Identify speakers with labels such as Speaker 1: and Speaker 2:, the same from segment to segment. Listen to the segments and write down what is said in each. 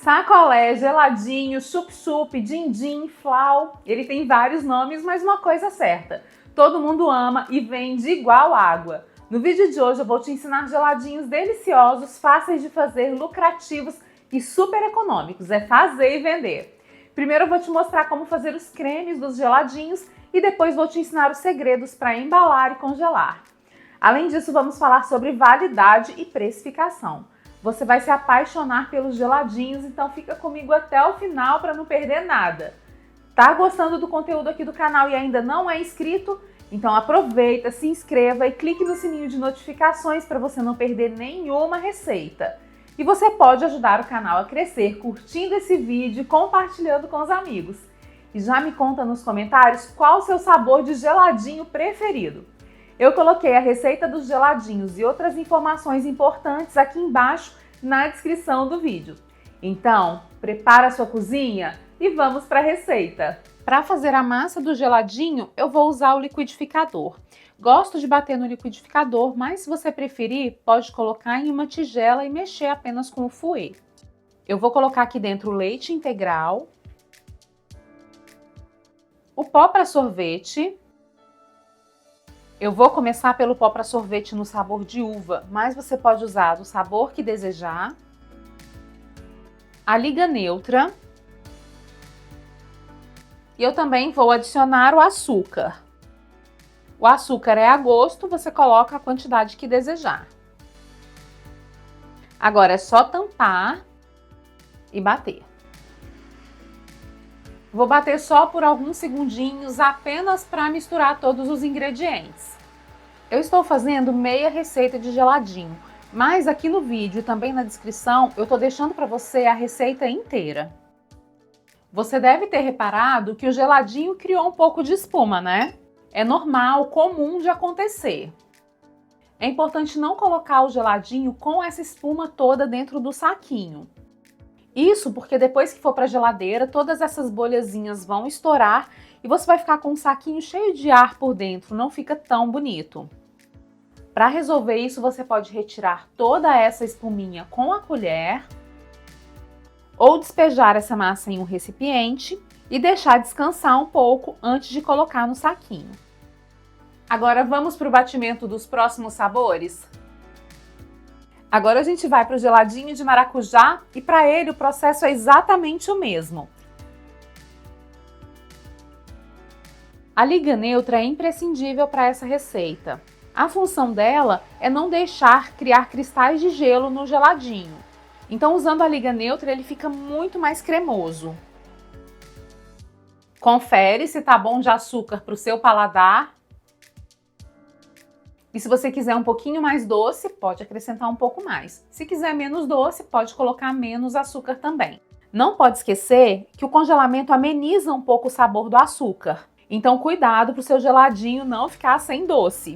Speaker 1: Sacolé, geladinho, chup-chup, din-din, flau. Ele tem vários nomes, mas uma coisa é certa: todo mundo ama e vende igual água. No vídeo de hoje eu vou te ensinar geladinhos deliciosos, fáceis de fazer, lucrativos e super econômicos. É fazer e vender. Primeiro eu vou te mostrar como fazer os cremes dos geladinhos e depois vou te ensinar os segredos para embalar e congelar. Além disso, vamos falar sobre validade e precificação. Você vai se apaixonar pelos geladinhos, então fica comigo até o final para não perder nada. Tá gostando do conteúdo aqui do canal e ainda não é inscrito? Então aproveita, se inscreva e clique no sininho de notificações para você não perder nenhuma receita. E você pode ajudar o canal a crescer curtindo esse vídeo e compartilhando com os amigos. E já me conta nos comentários qual o seu sabor de geladinho preferido. Eu coloquei a receita dos geladinhos e outras informações importantes aqui embaixo na descrição do vídeo. Então, prepara a sua cozinha e vamos para a receita. Para fazer a massa do geladinho, eu vou usar o liquidificador. Gosto de bater no liquidificador, mas se você preferir, pode colocar em uma tigela e mexer apenas com o fouet. Eu vou colocar aqui dentro o leite integral, o pó para sorvete. Eu vou começar pelo pó para sorvete no sabor de uva, mas você pode usar do sabor que desejar. A liga neutra. E eu também vou adicionar o açúcar. O açúcar é a gosto, você coloca a quantidade que desejar. Agora é só tampar e bater. Vou bater só por alguns segundinhos, apenas para misturar todos os ingredientes. Eu estou fazendo meia receita de geladinho, mas aqui no vídeo e também na descrição eu estou deixando para você a receita inteira. Você deve ter reparado que o geladinho criou um pouco de espuma, né? É normal, comum de acontecer. É importante não colocar o geladinho com essa espuma toda dentro do saquinho. Isso porque depois que for para a geladeira, todas essas bolhazinhas vão estourar e você vai ficar com um saquinho cheio de ar por dentro, não fica tão bonito. Para resolver isso, você pode retirar toda essa espuminha com a colher ou despejar essa massa em um recipiente e deixar descansar um pouco antes de colocar no saquinho. Agora vamos para o batimento dos próximos sabores? Agora a gente vai para o geladinho de maracujá e para ele o processo é exatamente o mesmo. A liga neutra é imprescindível para essa receita. A função dela é não deixar criar cristais de gelo no geladinho. Então, usando a liga neutra, ele fica muito mais cremoso. Confere se tá bom de açúcar para o seu paladar. E se você quiser um pouquinho mais doce, pode acrescentar um pouco mais. Se quiser menos doce, pode colocar menos açúcar também. Não pode esquecer que o congelamento ameniza um pouco o sabor do açúcar. Então, cuidado para o seu geladinho não ficar sem doce.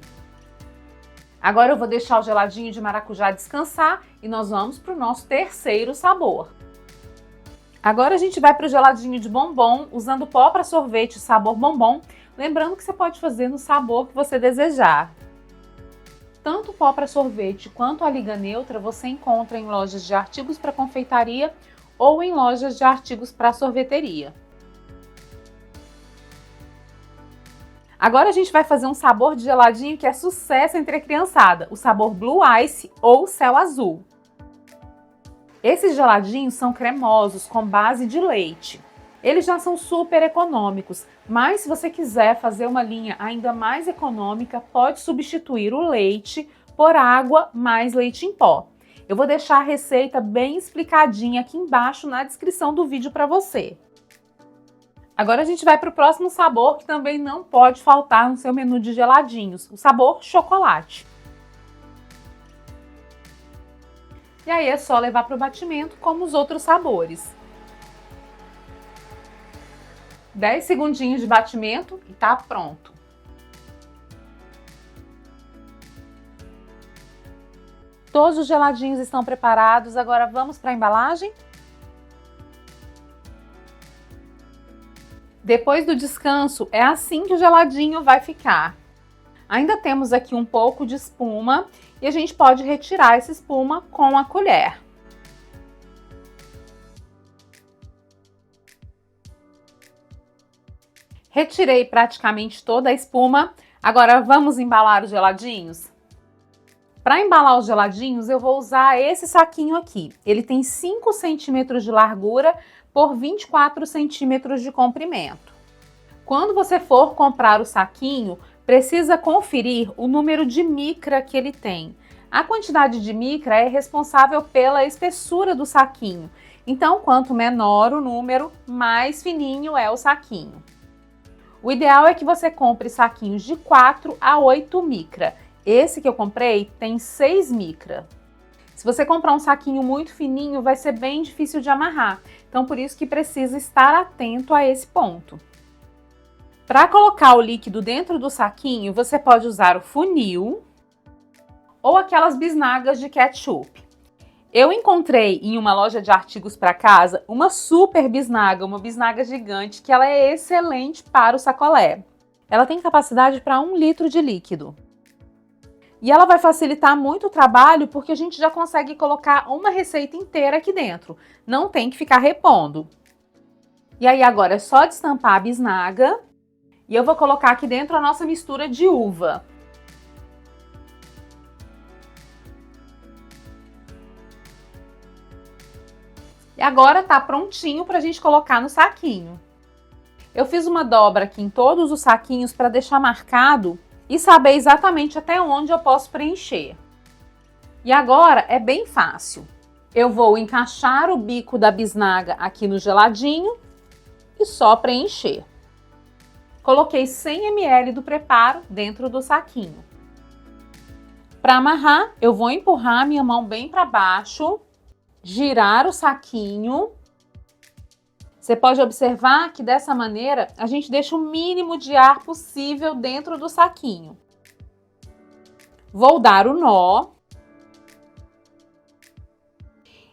Speaker 1: Agora eu vou deixar o geladinho de maracujá descansar e nós vamos para o nosso terceiro sabor. Agora a gente vai para o geladinho de bombom, usando pó para sorvete sabor bombom, lembrando que você pode fazer no sabor que você desejar. Tanto o pó para sorvete quanto a liga neutra você encontra em lojas de artigos para confeitaria ou em lojas de artigos para sorveteria. Agora a gente vai fazer um sabor de geladinho que é sucesso entre a criançada, o sabor Blue Ice ou Céu Azul. Esses geladinhos são cremosos, com base de leite. Eles já são super econômicos, mas se você quiser fazer uma linha ainda mais econômica, pode substituir o leite por água mais leite em pó. Eu vou deixar a receita bem explicadinha aqui embaixo na descrição do vídeo para você. Agora a gente vai para o próximo sabor que também não pode faltar no seu menu de geladinhos, o sabor chocolate. E aí é só levar para o batimento como os outros sabores. 10 segundinhos de batimento e tá pronto. Todos os geladinhos estão preparados, agora vamos para a embalagem? Depois do descanso, é assim que o geladinho vai ficar. Ainda temos aqui um pouco de espuma e a gente pode retirar essa espuma com a colher. Retirei praticamente toda a espuma. Agora vamos embalar os geladinhos? Para embalar os geladinhos, eu vou usar esse saquinho aqui. Ele tem 5 centímetros de largura por 24 centímetros de comprimento. Quando você for comprar o saquinho, precisa conferir o número de micra que ele tem. A quantidade de micra é responsável pela espessura do saquinho. Então, quanto menor o número, mais fininho é o saquinho. O ideal é que você compre saquinhos de 4 a 8 micra. Esse que eu comprei tem 6 micra. Se você comprar um saquinho muito fininho, vai ser bem difícil de amarrar. Então, por isso que precisa estar atento a esse ponto. Para colocar o líquido dentro do saquinho, você pode usar o funil ou aquelas bisnagas de ketchup. Eu encontrei em uma loja de artigos para casa uma super bisnaga, uma bisnaga gigante, que ela é excelente para o sacolé. Ela tem capacidade para 1 litro de líquido. E ela vai facilitar muito o trabalho porque a gente já consegue colocar uma receita inteira aqui dentro. Não tem que ficar repondo. E aí agora é só destampar a bisnaga. E eu vou colocar aqui dentro a nossa mistura de uva. E agora tá prontinho para a gente colocar no saquinho. Eu fiz uma dobra aqui em todos os saquinhos para deixar marcado e saber exatamente até onde eu posso preencher. E agora é bem fácil. Eu vou encaixar o bico da bisnaga aqui no geladinho e só preencher. Coloquei 100 ml do preparo dentro do saquinho. Para amarrar, eu vou empurrar minha mão bem para baixo, girar o saquinho. Você pode observar que dessa maneira a gente deixa o mínimo de ar possível dentro do saquinho. Vou dar o nó.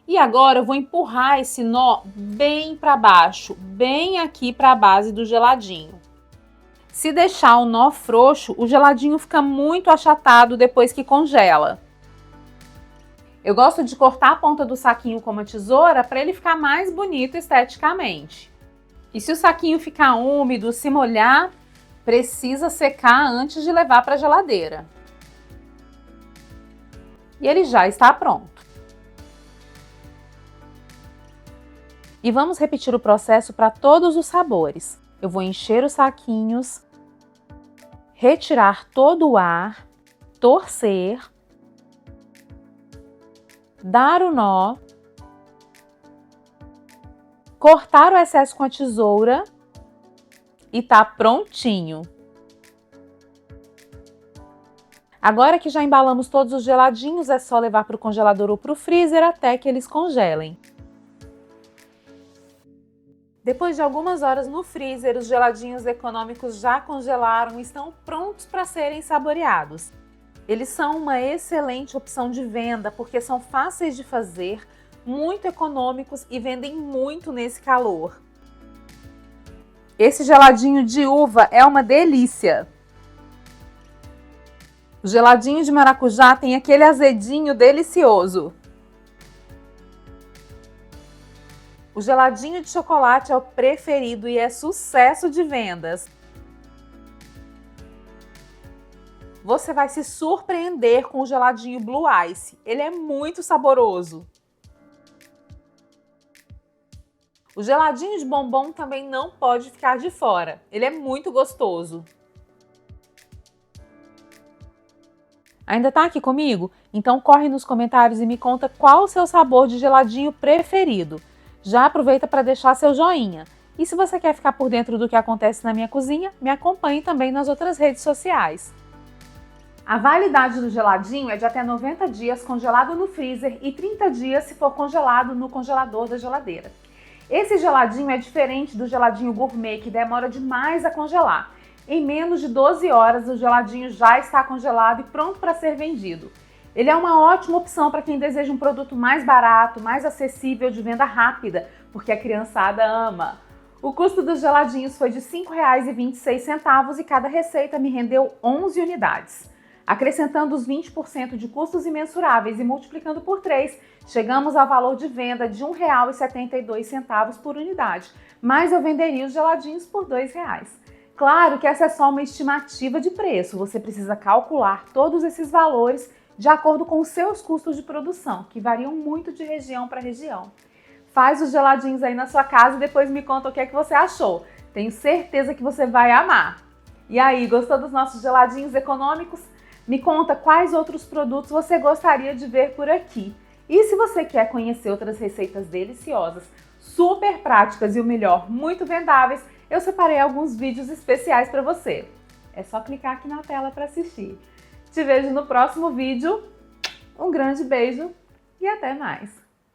Speaker 1: E agora eu vou empurrar esse nó bem para baixo, bem aqui para a base do geladinho. Se deixar o nó frouxo, o geladinho fica muito achatado depois que congela. Eu gosto de cortar a ponta do saquinho com uma tesoura para ele ficar mais bonito esteticamente. E se o saquinho ficar úmido, se molhar, precisa secar antes de levar para a geladeira. E ele já está pronto. E vamos repetir o processo para todos os sabores. Eu vou encher os saquinhos, retirar todo o ar, torcer, dar o nó, cortar o excesso com a tesoura e tá prontinho. Agora que já embalamos todos os geladinhos, é só levar para o congelador ou para o freezer até que eles congelem. Depois de algumas horas no freezer, os geladinhos econômicos já congelaram e estão prontos para serem saboreados. Eles são uma excelente opção de venda porque são fáceis de fazer, muito econômicos e vendem muito nesse calor. Esse geladinho de uva é uma delícia! O geladinho de maracujá tem aquele azedinho delicioso. O geladinho de chocolate é o preferido e é sucesso de vendas. Você vai se surpreender com o geladinho Blue Ice. Ele é muito saboroso. O geladinho de bombom também não pode ficar de fora. Ele é muito gostoso. Ainda tá aqui comigo? Então corre nos comentários e me conta qual o seu sabor de geladinho preferido. Já aproveita para deixar seu joinha. E se você quer ficar por dentro do que acontece na minha cozinha, me acompanhe também nas outras redes sociais. A validade do geladinho é de até 90 dias congelado no freezer e 30 dias se for congelado no congelador da geladeira. Esse geladinho é diferente do geladinho gourmet, que demora demais a congelar. Em menos de 12 horas, o geladinho já está congelado e pronto para ser vendido. Ele é uma ótima opção para quem deseja um produto mais barato, mais acessível, de venda rápida, porque a criançada ama. O custo dos geladinhos foi de R$ 5,26 e cada receita me rendeu 11 unidades. Acrescentando os 20% de custos imensuráveis e multiplicando por 3, chegamos ao valor de venda de R$ 1,72 por unidade, mas eu venderia os geladinhos por R$ 2. Claro que essa é só uma estimativa de preço, você precisa calcular todos esses valores de acordo com os seus custos de produção, que variam muito de região para região. Faz os geladinhos aí na sua casa e depois me conta o que é que você achou. Tenho certeza que você vai amar. E aí, gostou dos nossos geladinhos econômicos? Me conta quais outros produtos você gostaria de ver por aqui. E se você quer conhecer outras receitas deliciosas, super práticas e o melhor, muito vendáveis, eu separei alguns vídeos especiais para você. É só clicar aqui na tela para assistir. Te vejo no próximo vídeo. Um grande beijo e até mais!